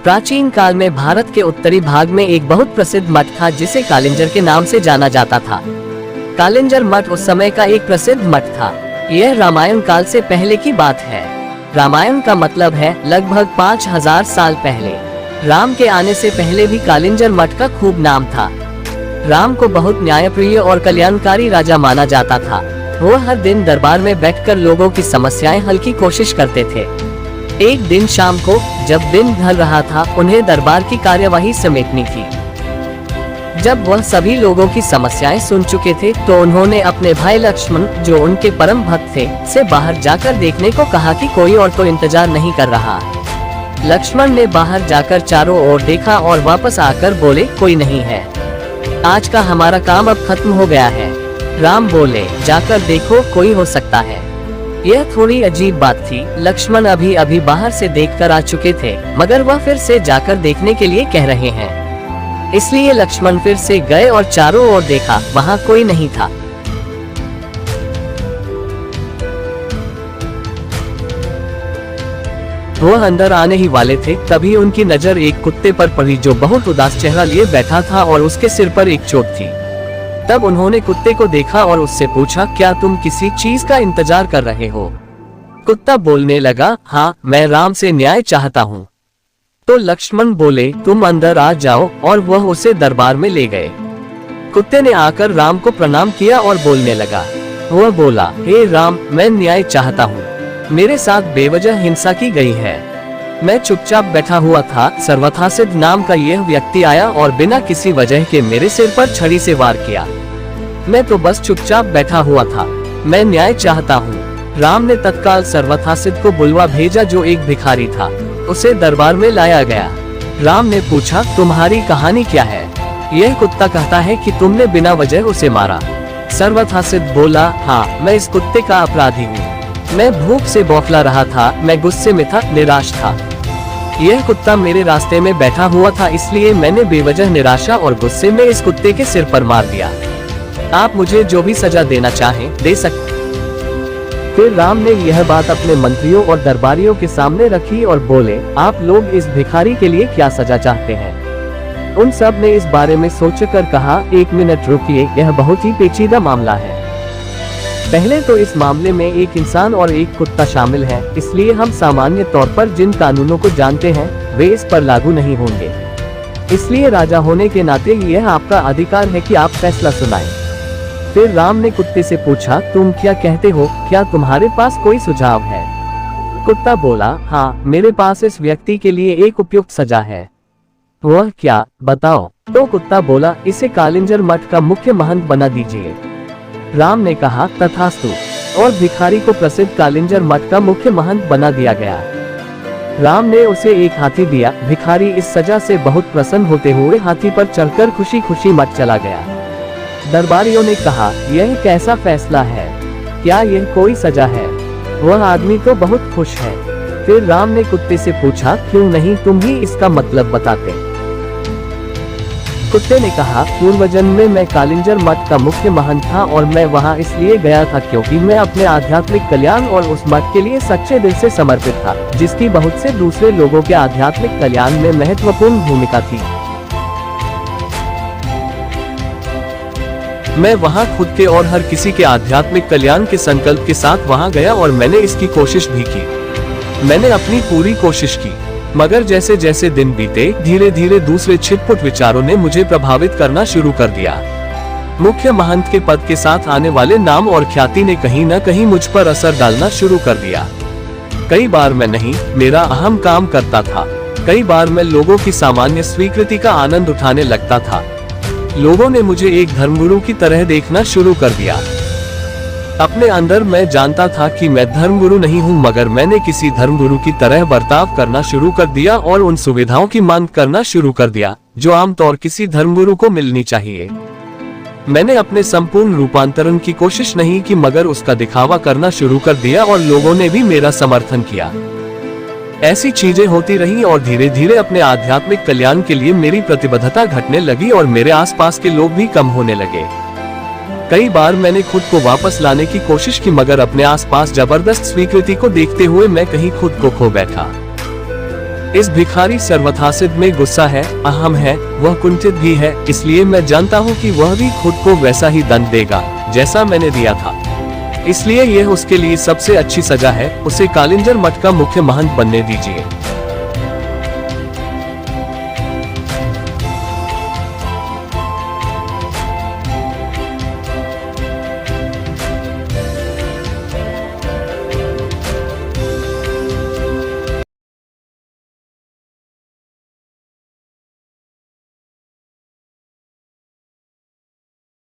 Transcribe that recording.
प्राचीन काल में भारत के उत्तरी भाग में एक बहुत प्रसिद्ध मठ था जिसे कालिंजर के नाम से जाना जाता था। कालिंजर मठ उस समय का एक प्रसिद्ध मठ था। यह रामायण काल से पहले की बात है। रामायण का मतलब है लगभग 5000 साल पहले। राम के आने से पहले भी कालिंजर मठ का खूब नाम था। राम को बहुत न्यायप्रिय और कल्याणकारी राजा माना जाता था। वो हर दिन दरबार में बैठकर लोगों की समस्याएं हल की कोशिश करते थे। एक दिन शाम को जब दिन ढल रहा था, उन्हें दरबार की कार्यवाही समेटनी थी। जब वह सभी लोगों की समस्याएं सुन चुके थे तो उन्होंने अपने भाई लक्ष्मण, जो उनके परम भक्त थे, से बाहर जाकर देखने को कहा कि कोई और तो इंतजार नहीं कर रहा। लक्ष्मण ने बाहर जाकर चारों ओर देखा और वापस आकर बोले, कोई नहीं है, आज का हमारा काम अब खत्म हो गया है। राम बोले, जाकर देखो, कोई हो सकता है। यह थोड़ी अजीब बात थी। लक्ष्मण अभी अभी बाहर से देखकर आ चुके थे, मगर वह फिर से जाकर देखने के लिए कह रहे हैं। इसलिए लक्ष्मण फिर से गए और चारों ओर देखा, वहाँ कोई नहीं था। वह अंदर आने ही वाले थे, तभी उनकी नजर एक कुत्ते पर पड़ी जो बहुत उदास चेहरा लिए बैठा था और उसके सिर पर एक चोट थी। तब उन्होंने कुत्ते को देखा और उससे पूछा, क्या तुम किसी चीज का इंतजार कर रहे हो? कुत्ता बोलने लगा, हाँ, मैं राम से न्याय चाहता हूँ। तो लक्ष्मण बोले, तुम अंदर आ जाओ, और वह उसे दरबार में ले गए। कुत्ते ने आकर राम को प्रणाम किया और बोलने लगा। वह बोला, हे राम, मैं न्याय चाहता हूँ। मेरे साथ बेवजह हिंसा की गई है। मैं चुपचाप बैठा हुआ था, सर्वथासिद नाम का यह व्यक्ति आया और बिना किसी वजह के मेरे सिर पर छड़ी से वार किया। मैं तो बस चुपचाप बैठा हुआ था। मैं न्याय चाहता हूँ। राम ने तत्काल सर्वथासिद को बुलवा भेजा, जो एक भिखारी था। उसे दरबार में लाया गया। राम ने पूछा, तुम्हारी कहानी क्या है? यह कुत्ता कहता है कि तुमने बिना वजह उसे मारा। सर्वथासिद बोला, हाँ, मैं इस कुत्ते का अपराधी हूँ। मैं भूख से बौखला रहा था, मैं गुस्से में था, निराश था। यह कुत्ता मेरे रास्ते में बैठा हुआ था, इसलिए मैंने बेवजह निराशा और गुस्से में इस कुत्ते के सिर पर मार दिया। आप मुझे जो भी सजा देना चाहें, दे सकते। फिर राम ने यह बात अपने मंत्रियों और दरबारियों के सामने रखी और बोले, आप लोग इस भिखारी के लिए क्या सजा चाहते हैं? उन सब ने इस बारे में सोचकर कहा, एक मिनट रुकिए, यह बहुत ही पेचीदा मामला है। पहले तो इस मामले में एक इंसान और एक कुत्ता शामिल है, इसलिए हम सामान्य तौर पर जिन कानूनों को जानते हैं वे इस पर लागू नहीं होंगे। इसलिए राजा होने के नाते यह आपका अधिकार है कि आप फैसला सुनाएं। फिर राम ने कुत्ते से पूछा, तुम क्या कहते हो? क्या तुम्हारे पास कोई सुझाव है? कुत्ता बोला, हाँ, मेरे पास इस व्यक्ति के लिए एक उपयुक्त सजा है। वह क्या, बताओ। तो कुत्ता बोला, इसे कालिंजर मठ का मुख्य महंत बना दीजिए। राम ने कहा, तथास्तु, और भिखारी को प्रसिद्ध कालिंजर मठ का मुख्य महंत बना दिया गया। राम ने उसे एक हाथी दिया। भिखारी इस सजा से बहुत प्रसन्न होते हुए हाथी पर चढ़कर खुशी खुशी मठ चला गया। दरबारियों ने कहा, यह कैसा फैसला है? क्या यह कोई सजा है? वह आदमी तो बहुत खुश है। फिर राम ने कुत्ते से पूछा, क्यों नहीं तुम ही इसका मतलब बताते? कुत्ते ने कहा, पूर्व जन्म में मैं कालिंजर मठ का मुख्य महंत था और मैं वहां इसलिए गया था क्योंकि मैं अपने आध्यात्मिक कल्याण और उस मठ के लिए सच्चे दिल से समर्पित था, जिसकी बहुत से दूसरे लोगों के आध्यात्मिक कल्याण में महत्वपूर्ण भूमिका थी। मैं वहां खुद के और हर किसी के आध्यात्मिक कल्याण के संकल्प के साथ वहां गया और मैंने इसकी कोशिश भी की। मैंने अपनी पूरी कोशिश की, मगर जैसे जैसे दिन बीते, धीरे धीरे दूसरे छिटपुट विचारों ने मुझे प्रभावित करना शुरू कर दिया। मुख्य महंत के पद के साथ आने वाले नाम और ख्याति ने कहीं न कहीं मुझ पर असर डालना शुरू कर दिया। कई बार मैं नहीं, मेरा अहम काम करता था। कई बार मैं लोगों की सामान्य स्वीकृति का आनंद उठाने लगता था। लोगों ने मुझे एक धर्मगुरु की तरह देखना शुरू कर दिया। अपने अंदर मैं जानता था कि मैं धर्मगुरु नहीं हूँ, मगर मैंने किसी धर्मगुरु की तरह बर्ताव करना शुरू कर दिया और उन सुविधाओं की मांग करना शुरू कर दिया जो आमतौर किसी धर्मगुरु को मिलनी चाहिए। मैंने अपने संपूर्ण रूपांतरण की कोशिश नहीं की, मगर उसका दिखावा करना शुरू कर दिया और लोगों ने भी मेरा समर्थन किया। ऐसी चीजें होती रही और धीरे धीरे अपने आध्यात्मिक कल्याण के लिए मेरी प्रतिबद्धता घटने लगी और मेरे आसपास के लोग भी कम होने लगे। कई बार मैंने खुद को वापस लाने की कोशिश की, मगर अपने आसपास जबरदस्त स्वीकृति को देखते हुए मैं कहीं खुद को खो बैठा। इस भिखारी सर्वथासिद में गुस्सा है, अहम है, वह कुंठित भी है, इसलिए मैं जानता हूँ कि वह भी खुद को वैसा ही दंड देगा जैसा मैंने दिया था। इसलिए यह उसके लिए सबसे अच्छी सजा है, उसे कालिंजर मठ का मुख्य महंत बनने दीजिए।